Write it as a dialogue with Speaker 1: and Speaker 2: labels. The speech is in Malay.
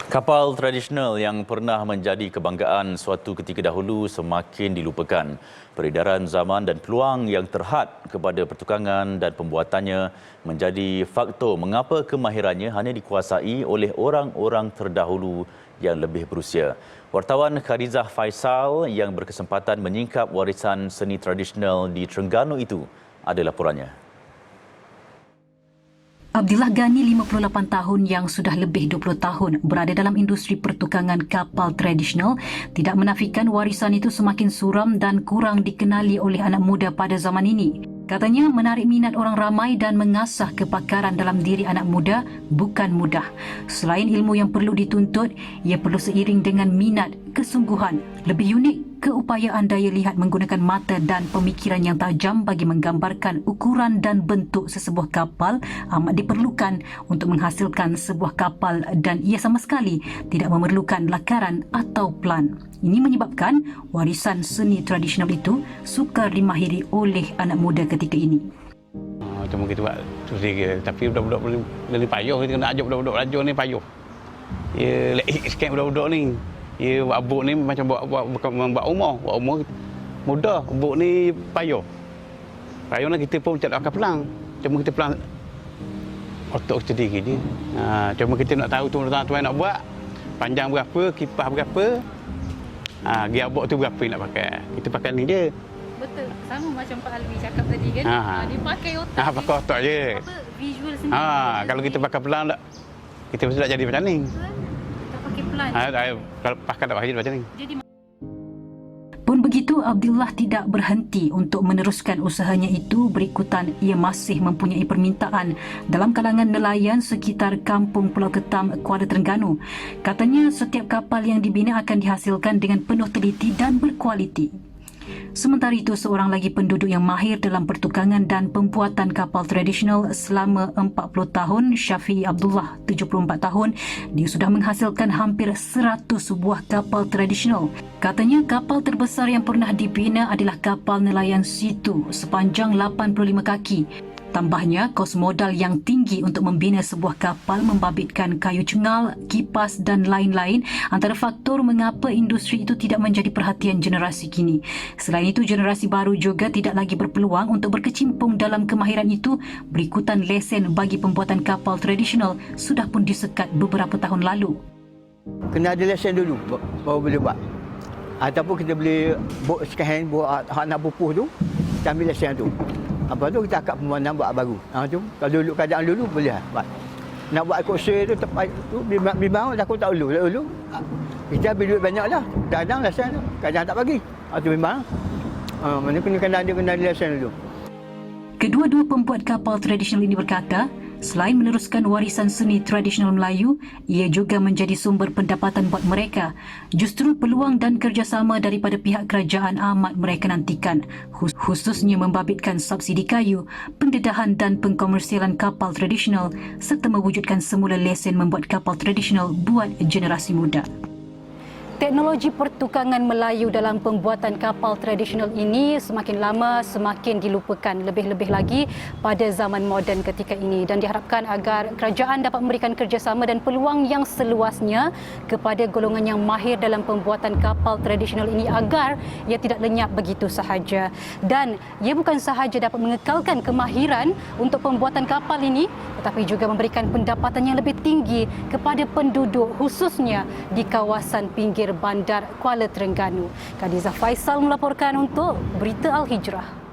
Speaker 1: Kapal tradisional yang pernah menjadi kebanggaan suatu ketika dahulu semakin dilupakan. Peredaran zaman dan peluang yang terhad kepada pertukangan dan pembuatannya menjadi faktor mengapa kemahirannya hanya dikuasai oleh orang-orang terdahulu yang lebih berusia. Wartawan Khadijah Faisal yang berkesempatan menyingkap warisan seni tradisional di Terengganu itu ada laporannya.
Speaker 2: Abdillah Ghani, 58 tahun yang sudah lebih 20 tahun berada dalam industri pertukangan kapal tradisional, tidak menafikan warisan itu semakin suram dan kurang dikenali oleh anak muda pada zaman ini. Katanya menarik minat orang ramai dan mengasah kepakaran dalam diri anak muda bukan mudah. Selain ilmu yang perlu dituntut, ia perlu seiring dengan minat, kesungguhan. Lebih unik, keupayaan daya lihat menggunakan mata dan pemikiran yang tajam bagi menggambarkan ukuran dan bentuk sesebuah kapal amat diperlukan untuk menghasilkan sebuah kapal, dan ia sama sekali tidak memerlukan lakaran atau plan. Ini menyebabkan warisan seni tradisional itu sukar dimahiri oleh anak muda ketika ini.
Speaker 3: Cuma kita buat terus dia, tapi budak-budak lebih payuh, kita kena ajak budak-budak laju ni payuh. Ya lek sikit budak-budak ni. Ya buat abuk ni macam buat umur mudah. Abuk ni payuh. Payuh ni kita pun cakap akan pelang. Cuma kita pelang otak kita diri je. Cuma kita nak tahu tuan-tuan nak buat panjang berapa, kipas berapa. Gearbox tu berapa nak pakai. Kita pakai ni je.
Speaker 4: Betul. Sama macam Pak Alwi cakap tadi kan. Dia pakai otak.
Speaker 3: Pakai otak je.
Speaker 4: Apa, visual sendiri.
Speaker 3: Kalau kita pakai pelan tak, kita mesti tak jadi macam ni.
Speaker 4: Kita pakai pelan.
Speaker 3: Kalau pakai tak macam ni.
Speaker 4: Jadi
Speaker 2: Pun begitu, Abdillah tidak berhenti untuk meneruskan usahanya itu. Berikutan, ia masih mempunyai permintaan dalam kalangan nelayan sekitar kampung Pulau Ketam, Kuala Terengganu. Katanya setiap kapal yang dibina akan dihasilkan dengan penuh teliti dan berkualiti. Sementara itu, seorang lagi penduduk yang mahir dalam pertukangan dan pembuatan kapal tradisional selama 40 tahun, Syafi'i Abdullah, 74 tahun, dia sudah menghasilkan hampir 100 buah kapal tradisional. Katanya kapal terbesar yang pernah dibina adalah kapal nelayan Situ sepanjang 85 kaki. Tambahnya, kos modal yang tinggi untuk membina sebuah kapal membabitkan kayu cengal, kipas dan lain-lain antara faktor mengapa industri itu tidak menjadi perhatian generasi kini. Selain itu, generasi baru juga tidak lagi berpeluang untuk berkecimpung dalam kemahiran itu. Berikutan, lesen bagi pembuatan kapal tradisional sudah pun disekat beberapa tahun lalu.
Speaker 5: Kena ada lesen dulu baru boleh buat. Ataupun kita boleh buat second buat hak nak pupuh tu, kita ambil lesen tu. Apa tu kita akak pembangunan buat baru. Tu kalau dulu keadaan dulu boleh buat. Nak buat kursi tu tepat tu bimbang aku tak dulu. Kita ambil duit banyaklah. Kadang lesen tu, kadang tak bagi. Tu bimbang. Mana kena ada lesen dulu.
Speaker 2: Kedua-dua pembuat kapal tradisional ini berkata, selain meneruskan warisan seni tradisional Melayu, ia juga menjadi sumber pendapatan buat mereka. Justru peluang dan kerjasama daripada pihak kerajaan amat mereka nantikan, khususnya membabitkan subsidi kayu, pendedahan dan pengkomersialan kapal tradisional serta mewujudkan semula lesen membuat kapal tradisional buat generasi muda. Teknologi pertukangan Melayu dalam pembuatan kapal tradisional ini semakin lama semakin dilupakan, lebih-lebih lagi pada zaman moden ketika ini, dan diharapkan agar kerajaan dapat memberikan kerjasama dan peluang yang seluasnya kepada golongan yang mahir dalam pembuatan kapal tradisional ini agar ia tidak lenyap begitu sahaja. Dan ia bukan sahaja dapat mengekalkan kemahiran untuk pembuatan kapal ini, tetapi juga memberikan pendapatan yang lebih tinggi kepada penduduk, khususnya di kawasan pinggir Bandar Kuala Terengganu. Khadijah Faisal melaporkan untuk Berita Al Hijrah.